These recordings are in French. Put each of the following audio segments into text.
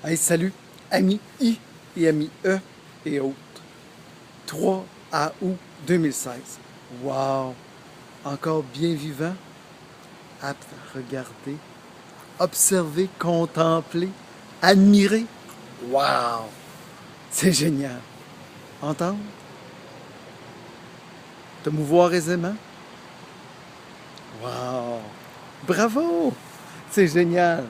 Hey, salut, amis I et amis E et autres. 3 août 2016. Wow! Encore bien vivant, apte à regarder, observer, contempler, admirer. Wow! C'est génial. Entendre, te mouvoir aisément. Wow! Bravo! C'est génial.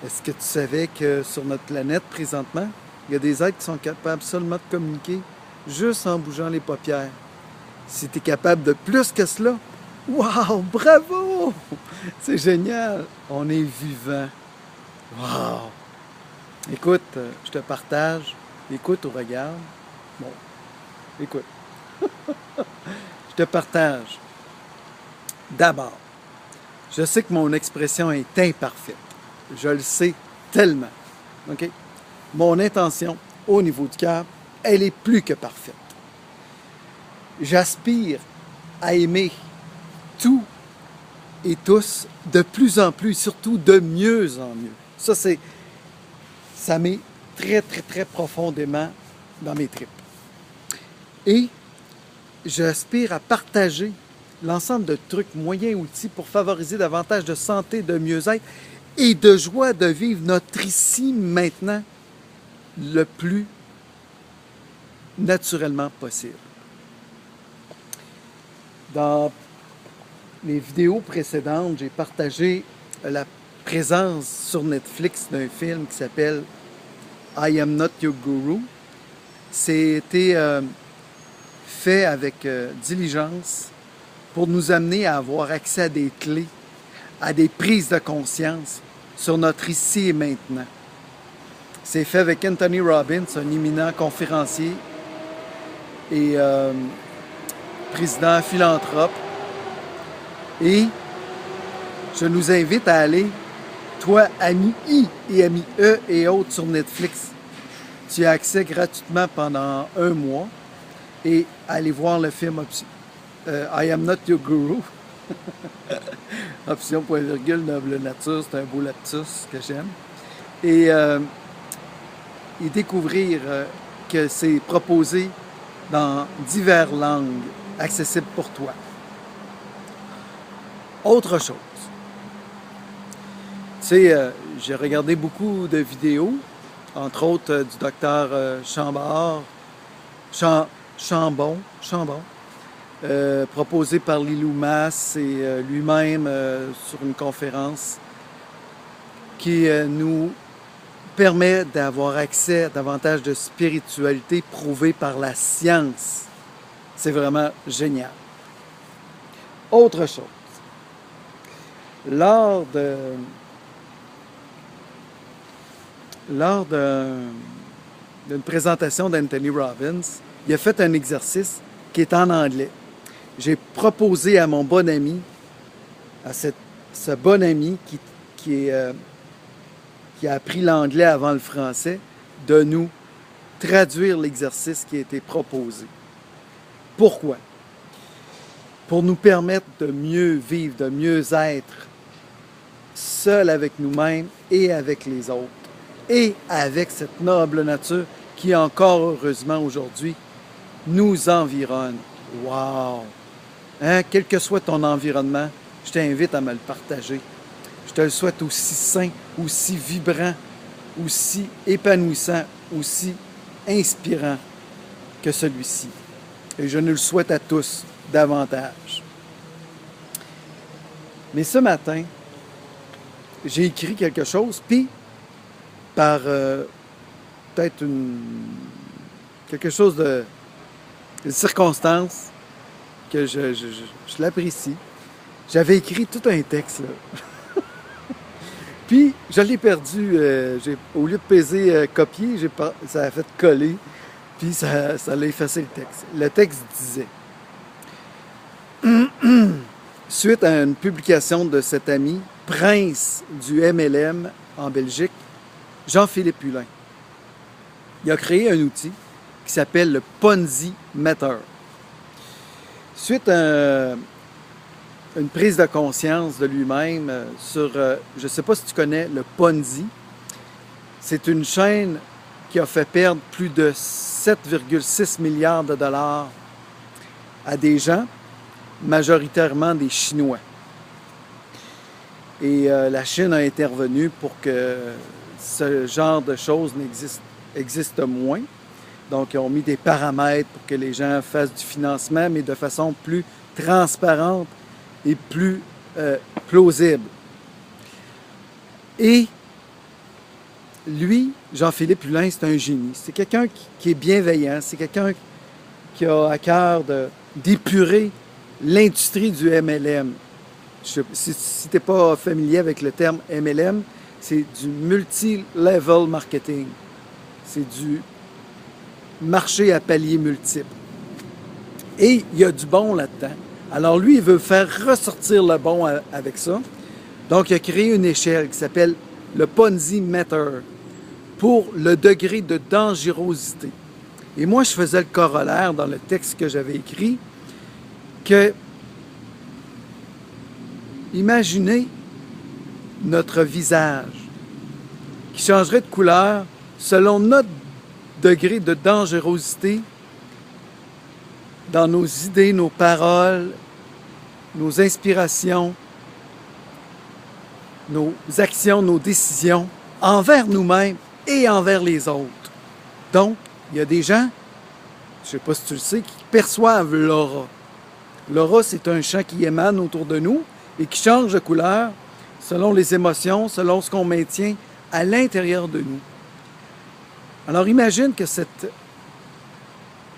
Est-ce que tu savais que sur notre planète, présentement, il y a des êtres qui sont capables seulement de communiquer juste en bougeant les paupières? Si tu es capable de plus que cela, wow! Bravo! C'est génial! On est vivant. Wow! Écoute, je te partage. Écoute ou regarde. Bon, écoute. Je te partage. D'abord, je sais que mon expression est imparfaite. Je le sais tellement. OK? Mon intention, au niveau du cœur, elle est plus que parfaite. J'aspire à aimer tout et tous de plus en plus, surtout de mieux en mieux. Ça m'est très, très, très profondément dans mes tripes. Et j'aspire à partager l'ensemble de trucs, moyens, outils pour favoriser davantage de santé, de mieux-être et de joie de vivre notre ici maintenant le plus naturellement possible. Dans les vidéos précédentes, j'ai partagé la présence sur Netflix d'un film qui s'appelle I Am Not Your Guru. C'était fait avec diligence pour nous amener à avoir accès à des clés, à des prises de conscience sur notre ici et maintenant. C'est fait avec Anthony Robbins, un éminent conférencier et président philanthrope. Et je nous invite à aller, toi, ami I et ami E et autres sur Netflix. Tu as accès gratuitement pendant 1 mois et aller voir le film I Am Not Your Guru. Option point virgule, noble nature, c'est un beau lapsus que j'aime. Et découvrir que c'est proposé dans diverses langues accessibles pour toi. Autre chose. Tu sais, j'ai regardé beaucoup de vidéos, entre autres du docteur Chambon, proposé par Lilou Mas et lui-même sur une conférence qui nous permet d'avoir accès à davantage de spiritualité prouvée par la science. C'est vraiment génial. Autre chose. Lors d'une présentation d'Anthony Robbins, il a fait un exercice qui est en anglais. J'ai proposé à mon bon ami, à ce bon ami qui a appris l'anglais avant le français, de nous traduire l'exercice qui a été proposé. Pourquoi? Pour nous permettre de mieux vivre, de mieux être seuls avec nous-mêmes et avec les autres, et avec cette noble nature qui, encore heureusement aujourd'hui, nous environne. Wow! Hein? Quel que soit ton environnement, je t'invite à me le partager. Je te le souhaite aussi sain, aussi vibrant, aussi épanouissant, aussi inspirant que celui-ci. Et je nous le souhaite à tous davantage. Mais ce matin, j'ai écrit quelque chose, puis par peut-être quelque chose de circonstance que je l'apprécie. J'avais écrit tout un texte, là. Puis, je l'ai perdu. Au lieu de peser copier, ça a fait coller, puis ça l'a effacé le texte. Le texte disait suite à une publication de cet ami, prince du MLM en Belgique, Jean-Philippe Hulin. Il a créé un outil qui s'appelle le Ponzi Meter. Suite à une prise de conscience de lui-même sur, je ne sais pas si tu connais le Ponzi, C'est une chaîne qui a fait perdre plus de 7,6 milliards de dollars à des gens, majoritairement des Chinois. Et la Chine a intervenu pour que ce genre de choses existe moins. Donc, ils ont mis des paramètres pour que les gens fassent du financement, mais de façon plus transparente et plus plausible. Et lui, Jean-Philippe Hulin, c'est un génie. C'est quelqu'un qui est bienveillant. C'est quelqu'un qui a à cœur d'épurer l'industrie du MLM. Si tu n'es pas familier avec le terme MLM, c'est du multi-level marketing. C'est du marché à paliers multiples. Et il y a du bon là-dedans. Alors lui, il veut faire ressortir le bon avec ça. Donc, il a créé une échelle qui s'appelle le Ponzi Meter pour le degré de dangerosité. Et moi, je faisais le corollaire dans le texte que j'avais écrit que imaginez notre visage qui changerait de couleur selon notre degré de dangerosité dans nos idées, nos paroles, nos inspirations, nos actions, nos décisions envers nous-mêmes et envers les autres. Donc, il y a des gens, je ne sais pas si tu le sais, qui perçoivent l'aura. L'aura, c'est un champ qui émane autour de nous et qui change de couleur selon les émotions, selon ce qu'on maintient à l'intérieur de nous. Alors, imagine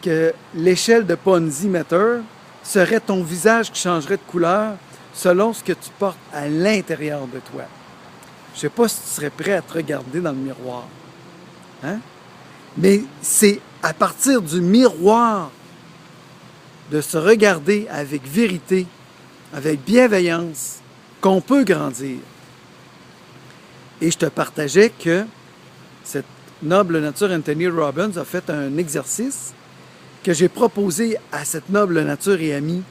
que l'échelle de Ponzi Meter serait ton visage qui changerait de couleur selon ce que tu portes à l'intérieur de toi. Je ne sais pas si tu serais prêt à te regarder dans le miroir. Hein? Mais c'est à partir du miroir de se regarder avec vérité, avec bienveillance, qu'on peut grandir. Et je te partageais que cette noble nature Anthony Robbins a fait un exercice que j'ai proposé à cette noble nature et ami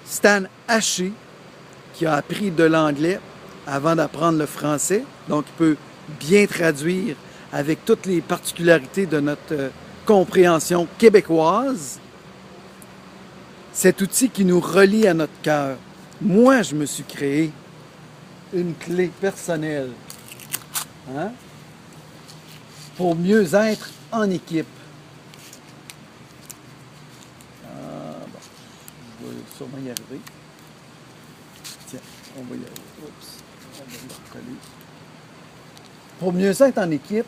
Stan Haché, qui a appris de l'anglais avant d'apprendre le français, donc il peut bien traduire avec toutes les particularités de notre compréhension québécoise, cet outil qui nous relie à notre cœur. Moi, je me suis créé une clé personnelle, hein, pour mieux être en équipe. Bon, je vais sûrement y arriver. Tiens, on va y aller. Oups, on va le recoller. Pour mieux être en équipe,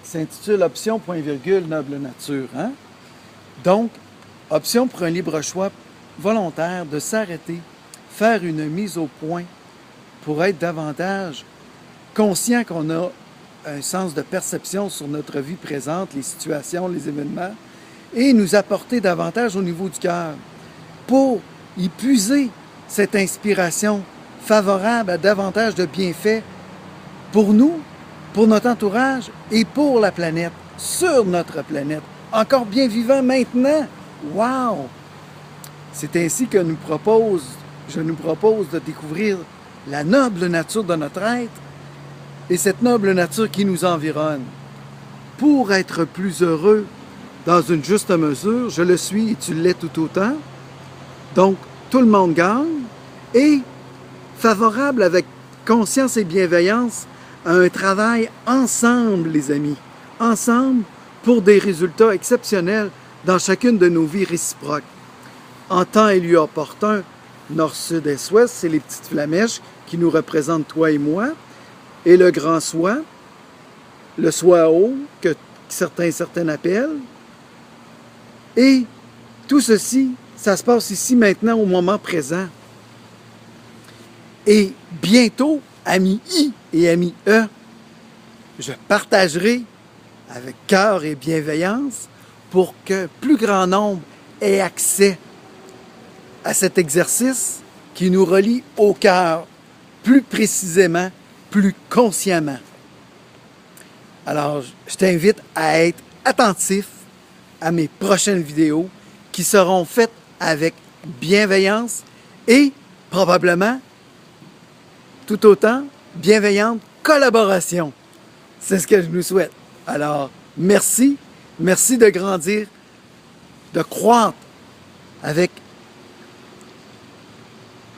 s'intitule Option, point virgule, noble nature. Hein? Donc, option pour un libre choix volontaire de s'arrêter, faire une mise au point pour être davantage conscient qu'on a un sens de perception sur notre vie présente, les situations, les événements, et nous apporter davantage au niveau du cœur pour y puiser cette inspiration favorable à davantage de bienfaits pour nous, pour notre entourage et pour la planète, sur notre planète, encore bien vivant maintenant. Wow! C'est ainsi que je nous propose de découvrir la noble nature de notre être et cette noble nature qui nous environne. Pour être plus heureux dans une juste mesure, je le suis et tu l'es tout autant. Donc, tout le monde gagne et favorable avec conscience et bienveillance à un travail ensemble, les amis. Ensemble pour des résultats exceptionnels dans chacune de nos vies réciproques. En temps et lieu opportun, nord, sud, est, ouest, c'est les petites flamèches qui nous représentent toi et moi, et le grand soi, le soi haut, que certains appellent. Et tout ceci, ça se passe ici, maintenant, au moment présent. Et bientôt, amis I et amis E, je partagerai avec cœur et bienveillance pour que plus grand nombre ait accès à cet exercice qui nous relie au cœur, plus précisément, plus consciemment. Alors, je t'invite à être attentif à mes prochaines vidéos qui seront faites avec bienveillance et probablement tout autant bienveillante collaboration. C'est ce que je nous souhaite. Alors, merci. Merci de grandir, de croître avec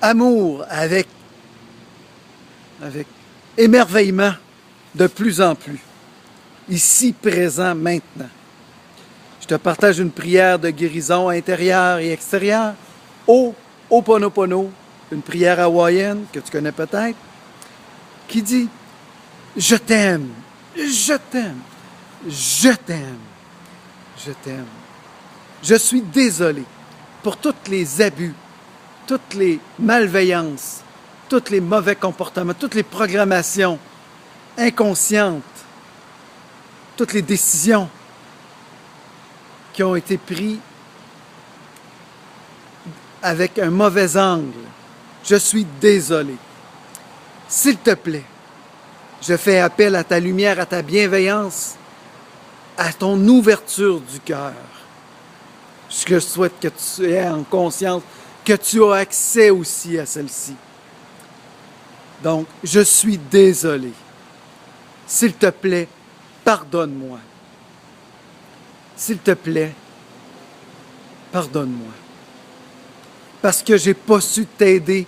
amour, avec émerveillement de plus en plus. Ici, présent, maintenant. Je te partage une prière de guérison intérieure et extérieure. Ho'oponopono, une prière hawaïenne que tu connais peut-être, qui dit « Je t'aime, je t'aime, je t'aime, je t'aime. Je suis désolé pour tous les abus, toutes les malveillances, tous les mauvais comportements, toutes les programmations inconscientes, toutes les décisions qui ont été prises avec un mauvais angle. Je suis désolé. S'il te plaît, je fais appel à ta lumière, à ta bienveillance, à ton ouverture du cœur. Je souhaite que tu aies en conscience que tu as accès aussi à celle-ci. Donc, je suis désolé. S'il te plaît, pardonne-moi. S'il te plaît, pardonne-moi. Parce que je n'ai pas su t'aider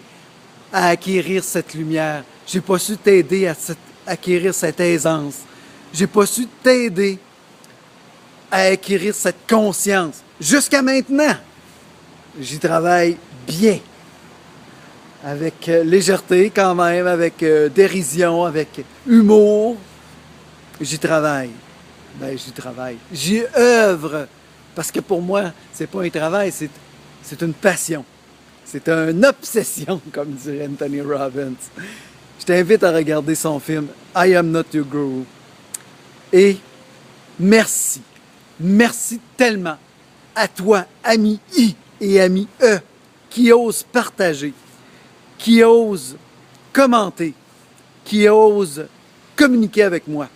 à acquérir cette lumière. Je n'ai pas su t'aider à acquérir cette aisance. Je n'ai pas su t'aider à acquérir cette conscience. Jusqu'à maintenant, j'y travaille bien. Avec légèreté quand même, avec dérision, avec humour. J'y travaille. J'y travaille. J'y œuvre. Parce que pour moi, c'est pas un travail, c'est une passion. C'est une obsession, comme dirait Anthony Robbins. Je t'invite à regarder son film « I am not your guru ». Et merci. Merci tellement à toi, ami I et ami E, qui ose partager, qui ose commenter, qui ose communiquer avec moi.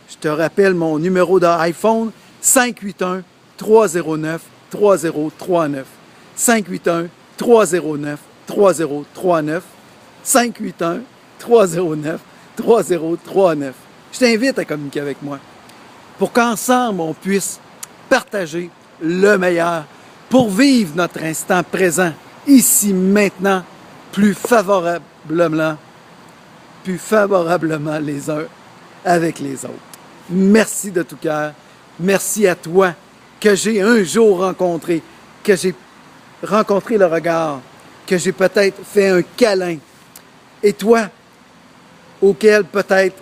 Je te rappelle mon numéro d'iPhone 581-309-3039. 581-309-3039. 581-309-3039. Je t'invite à communiquer avec moi pour qu'ensemble on puisse partager le meilleur pour vivre notre instant présent, ici, maintenant, plus favorablement les uns avec les autres. Merci de tout cœur. Merci à toi que j'ai un jour rencontré, que j'ai rencontré le regard, que j'ai peut-être fait un câlin. Et toi, auquel peut-être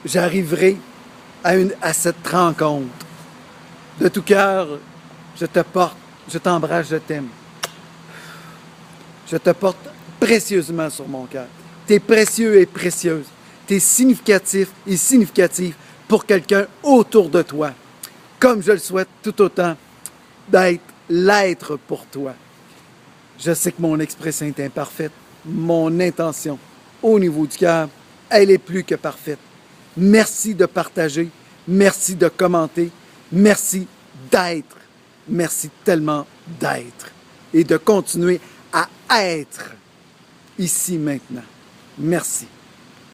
j'arriverai à cette rencontre. De tout cœur, je te porte, je t'embrasse, je t'aime. Je te porte précieusement sur mon cœur. Tu es précieux et précieuse. Tu es significatif et significative pour quelqu'un autour de toi. Comme je le souhaite tout autant d'être l'être pour toi. Je sais que mon expression est imparfaite. Mon intention au niveau du cœur, elle est plus que parfaite. Merci de partager. Merci de commenter. Merci d'être. Merci tellement d'être. Et de continuer à être ici maintenant. Merci.